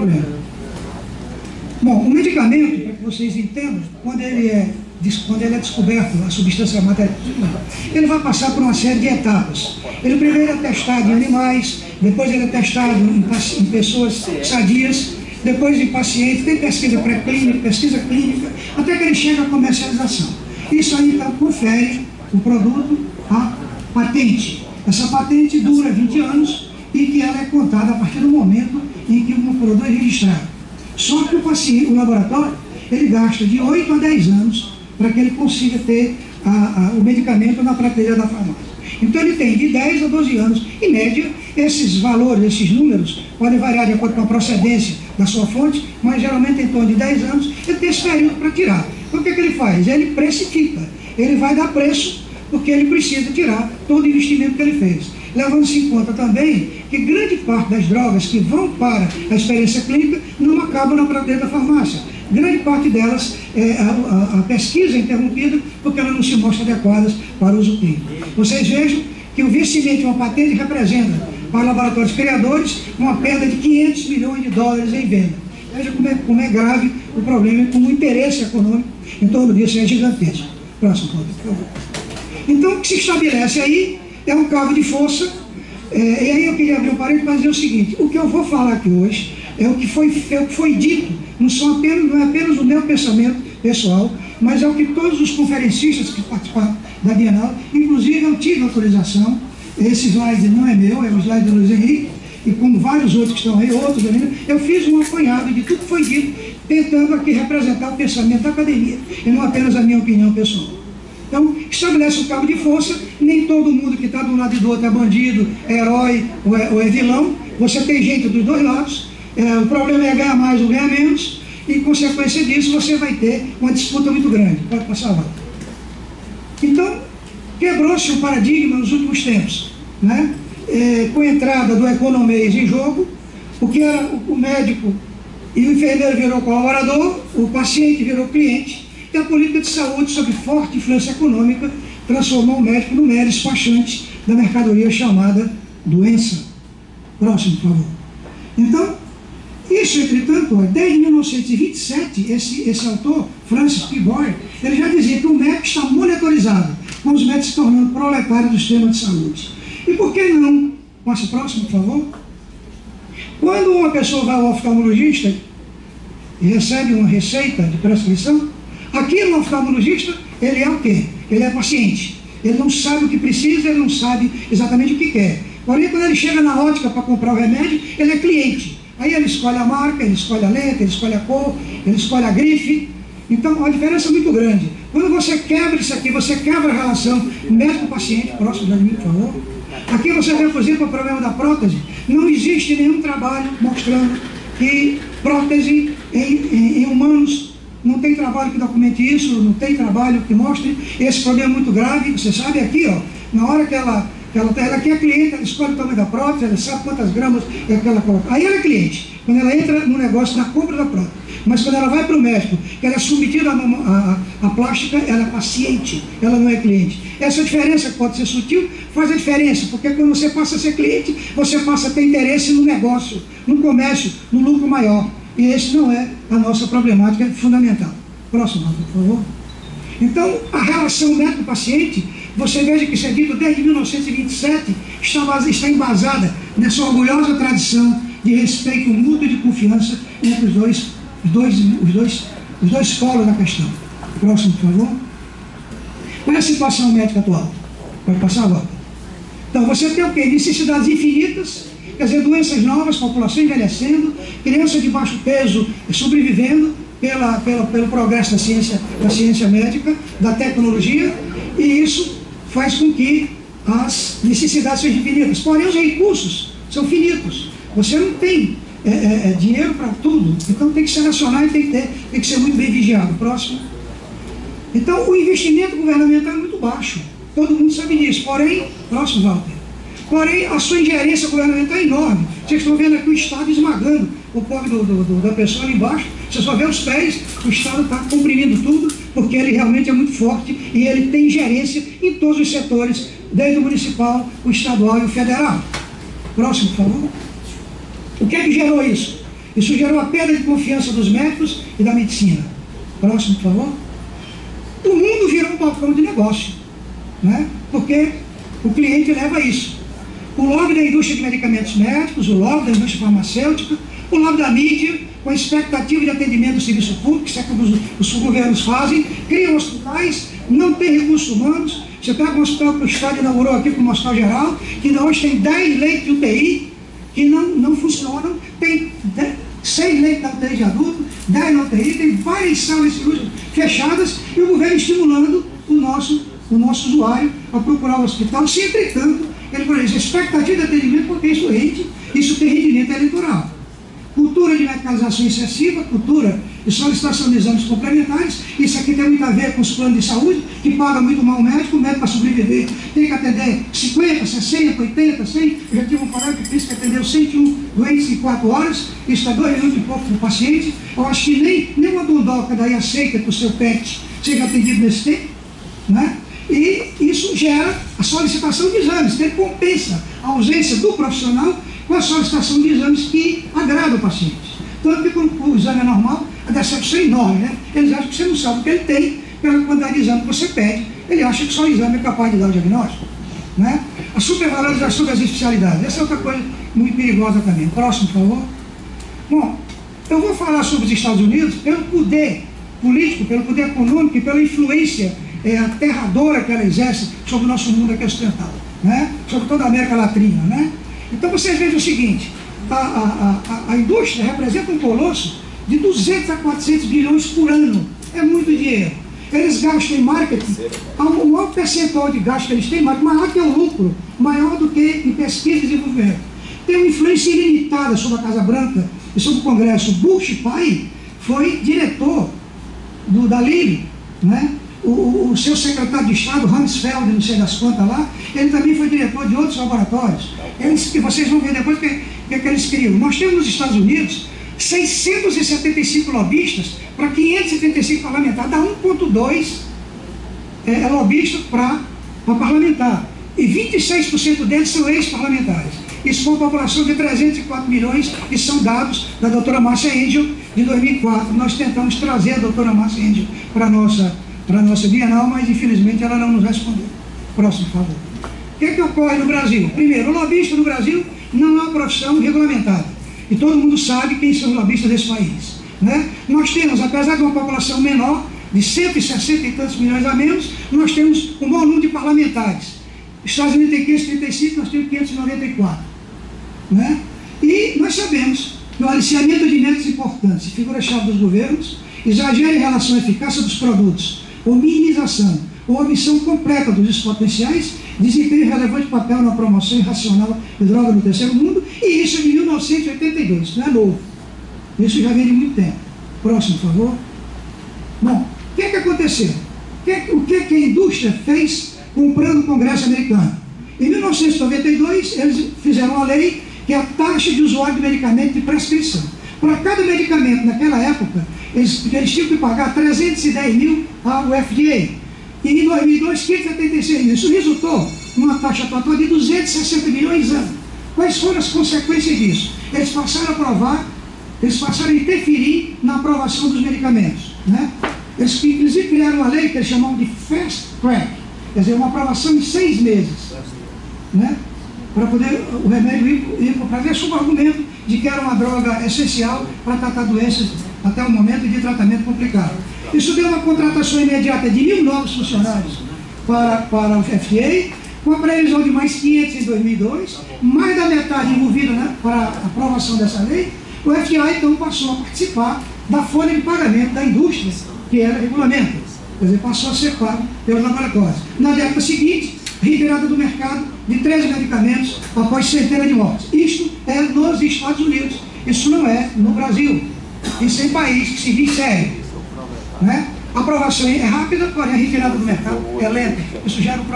problema. Bom, o medicamento, para que vocês entendam, quando ele é descoberto, a substância matéria, ele vai passar por uma série de etapas. Ele primeiro é testado em animais, depois ele é testado em pessoas sadias, depois em pacientes, tem pesquisa pré-clínica, pesquisa clínica, até que ele chega à comercialização. Isso aí então confere o produto a patente. Essa patente dura 20 anos e que ela é contada a partir do momento em que o produto é registrado. Só que o laboratório, ele gasta de 8 a 10 anos para que ele consiga ter o medicamento na prateleira da farmácia. Então ele tem de 10 a 12 anos. Em média, esses valores, esses números, podem variar de acordo com a procedência da sua fonte, mas geralmente em torno de 10 anos, ele tem esse período para tirar. Então o que ele faz? Ele precifica, ele vai dar preço, porque ele precisa tirar todo o investimento que ele fez. Levando-se em conta também que grande parte das drogas que vão para a experiência clínica não acabam na prateleira da farmácia. Grande parte delas, a pesquisa é interrompida porque elas não se mostram adequadas para o uso clínico. Vocês vejam que o vencimento de uma patente representa, para laboratórios criadores, uma perda de 500 milhões de dólares em venda. Veja como é grave o problema, como o interesse econômico em torno disso é gigantesco. Próximo ponto, por favor. Então, o que se estabelece aí é um cabo de força, e aí eu queria abrir um parênteses para dizer o seguinte: o que eu vou falar aqui hoje é o que foi dito, não é apenas o meu pensamento pessoal, mas é o que todos os conferencistas que participaram da Bienal, inclusive eu tive autorização, esse slide não é meu, é o slide do Luiz Henrique, e como vários outros que estão aí, outros ainda, eu fiz um apanhado de tudo que foi dito, tentando aqui representar o pensamento da academia, e não apenas a minha opinião pessoal. Então, estabelece o cabo de força, nem todo mundo que está de um lado e do outro é bandido, é herói ou é vilão, você tem gente dos dois lados, o problema é ganhar mais ou ganhar menos, e consequência disso você vai ter uma disputa muito grande. Pode passar lá. Então, quebrou-se o paradigma nos últimos tempos, né? Com a entrada do economês em jogo, o que era o médico e o enfermeiro virou colaborador, o paciente virou cliente, e a política de saúde, sob forte influência econômica, transformou o médico no mero despachante da mercadoria chamada doença. Próximo, por favor. Então, isso, entretanto, desde 1927, esse autor, Francis P. Boyer, ele já dizia que o médico está monitorizado, com os médicos se tornando proletários do sistema de saúde. E por que não? Passa próximo, por favor. Quando uma pessoa vai ao oftalmologista e recebe uma receita de prescrição, aqui no oftalmologista, ele é o quê? Ele é paciente. Ele não sabe o que precisa, ele não sabe exatamente o que quer. Porém, quando ele chega na ótica para comprar o remédio, ele é cliente. Aí ele escolhe a marca, ele escolhe a letra, ele escolhe a cor, ele escolhe a grife. Então, a diferença é muito grande. Quando você quebra isso aqui, você quebra a relação médico-paciente. Próximo de mim, por favor. Aqui você vê, por exemplo, o problema da prótese. Não existe nenhum trabalho mostrando que prótese em humanos, não tem trabalho que documente isso, não tem trabalho que mostre esse problema muito grave. Você sabe aqui, ó, na hora que ela aqui é cliente, ela escolhe o tamanho da prótese, ela sabe quantas gramas é que ela coloca. Aí ela é cliente, quando ela entra no negócio da compra da prótese. Mas quando ela vai para o médico, que ela é submetida à plástica, ela é paciente, ela não é cliente. Essa diferença, que pode ser sutil, faz a diferença, porque quando você passa a ser cliente, você passa a ter interesse no negócio, no comércio, no lucro maior. E esse não é a nossa problemática fundamental. Próximo, por favor. Então, a relação médico-paciente, você veja que isso é dito desde 1927, está embasada nessa orgulhosa tradição de respeito mútuo e de confiança entre os dois polos da questão. Próximo, por favor. Qual é a situação médica atual? Pode passar agora. Então, você tem o quê? Necessidades infinitas, quer dizer, doenças novas, população envelhecendo, criança de baixo peso sobrevivendo pelo progresso da ciência médica, da tecnologia, e isso faz com que as necessidades sejam infinitas. Porém, os recursos são finitos. Você não tem dinheiro para tudo, então tem que selecionar e tem que ser muito bem vigiado. Próximo. Então, o investimento governamental é muito baixo. Todo mundo sabe disso. Porém, próximo, Walter. Porém, a sua ingerência governamental é enorme. Vocês estão vendo aqui o Estado esmagando o pobre da pessoa ali embaixo. Você só vê os pés, o Estado está comprimindo tudo, porque ele realmente é muito forte e ele tem ingerência em todos os setores, desde o municipal, o estadual e o federal. Próximo, por favor. O que é que gerou isso? Isso gerou a perda de confiança dos médicos e da medicina. Próximo, por favor. O mundo virou um balcão de negócio, né? Porque o cliente leva isso. O lobby da indústria de medicamentos médicos, o lobby da indústria farmacêutica, o lobby da mídia, com a expectativa de atendimento do serviço público, que é como os governos fazem, criam hospitais, não tem recursos humanos. Você pega um hospital que o Estado inaugurou aqui como Hospital Geral, que ainda hoje tem 10 leitos de UTI, que não funcionam, tem 6 leitos da UTI de adulto, 10 na UTI, tem várias salas cirúrgicas fechadas, e o governo estimulando o nosso usuário a procurar o hospital, se entretanto, ele por exemplo, expectativa de atendimento potencial rende, isso tem rendimento eleitoral. Cultura de medicalização excessiva, cultura de solicitação de exames complementares, isso aqui tem muito a ver com os planos de saúde, que paga muito mal o médico para sobreviver tem que atender 50, 60, 80, 100, eu já tive um colega que disse que atendeu 101 doentes em 4 horas, isso está 2 minutos e pouco para o paciente. Eu acho que nem uma dondoca daí aceita que o seu PET seja atendido nesse tempo, né? E isso gera a solicitação de exames, que ele compensa a ausência do profissional com a solicitação de exames que agrada o paciente. Tanto que quando o exame é normal, a decepção é enorme, né? Eles acham que você não sabe o que ele tem, pela quantidade de exame que você pede, ele acha que só o exame é capaz de dar o diagnóstico, né? A supervalorização das especialidades, essa é outra coisa muito perigosa também. Próximo, por favor. Bom, eu vou falar sobre os Estados Unidos pelo poder político, pelo poder econômico e pela influência aterradora que ela exerce sobre o nosso mundo aqui ocidental, né? Sobre toda a América Latina, né? Então vocês vejam o seguinte, a indústria representa um colosso de 200 a 400 bilhões por ano, é muito dinheiro. Eles gastam em marketing, o maior percentual de gasto que eles têm, maior que o lucro, maior do que em pesquisa e desenvolvimento. Tem uma influência ilimitada sobre a Casa Branca e sobre o Congresso. Bush pai foi diretor da Lilly, né? O seu secretário de Estado, Rumsfeld, não sei das quantas lá, ele também foi diretor de outros laboratórios. Que vocês vão ver depois o que eles criam. Nós temos nos Estados Unidos 675 lobistas para 575 parlamentares, dá 1,2 lobista para parlamentar. E 26% deles são ex-parlamentares. Isso foi uma população de 304 milhões, e são dados da doutora Márcia Angel, de 2004. Nós tentamos trazer a doutora Márcia Angel para a nossa Bienal, mas infelizmente ela não nos respondeu. Próximo, por favor. O que ocorre no Brasil? Primeiro, o lobista no Brasil não é uma profissão regulamentada. E todo mundo sabe quem são os lobistas desse país, né? Nós temos, apesar de uma população menor, de 160 e tantos milhões a menos, nós temos o maior número de parlamentares. Os Estados Unidos tem 535, nós temos 594. Né? E nós sabemos que o aliciamento de metas importantes e figura-chave dos governos exagera em relação à eficácia dos produtos, ou minimização, ou omissão completa dos riscos potenciais, desempenho relevante papel na promoção irracional de droga no terceiro mundo, e isso é de 1982, não é novo. Isso já vem de muito tempo. Próximo, por favor. Bom, o que aconteceu? O que a indústria fez comprando o Congresso americano? Em 1992, eles fizeram uma lei que é a taxa de usuário de medicamento de prescrição. Para cada medicamento, naquela época, eles tinham que pagar 310 mil ao FDA. E em 2002, 576 mil. Isso resultou numa taxa total de 260 milhões de anos. Quais foram as consequências disso? Eles passaram a aprovar, eles passaram a interferir na aprovação dos medicamentos, né? Eles inclusive criaram uma lei que eles chamavam de Fast Track, quer dizer, uma aprovação em 6 meses, né? Para poder o remédio ir para o prazer, sob o argumento de que era uma droga essencial para tratar doenças até o momento de tratamento complicado. Isso deu uma contratação imediata de 1.000 novos funcionários para o FDA, com a previsão de mais 500 em 2002, mais da metade envolvida, né, para a aprovação dessa lei. O FDA então passou a participar da folha de pagamento da indústria, que era regulamento, quer dizer, passou a ser pago pelos laboratórios. Na década seguinte, retirada do mercado de 13 medicamentos após centenas de mortes. Isto é nos Estados Unidos, isso não é no Brasil. Isso é em país que se diz sério, né? A aprovação é rápida, porém a retirada do mercado é lenta. Isso gera um problema.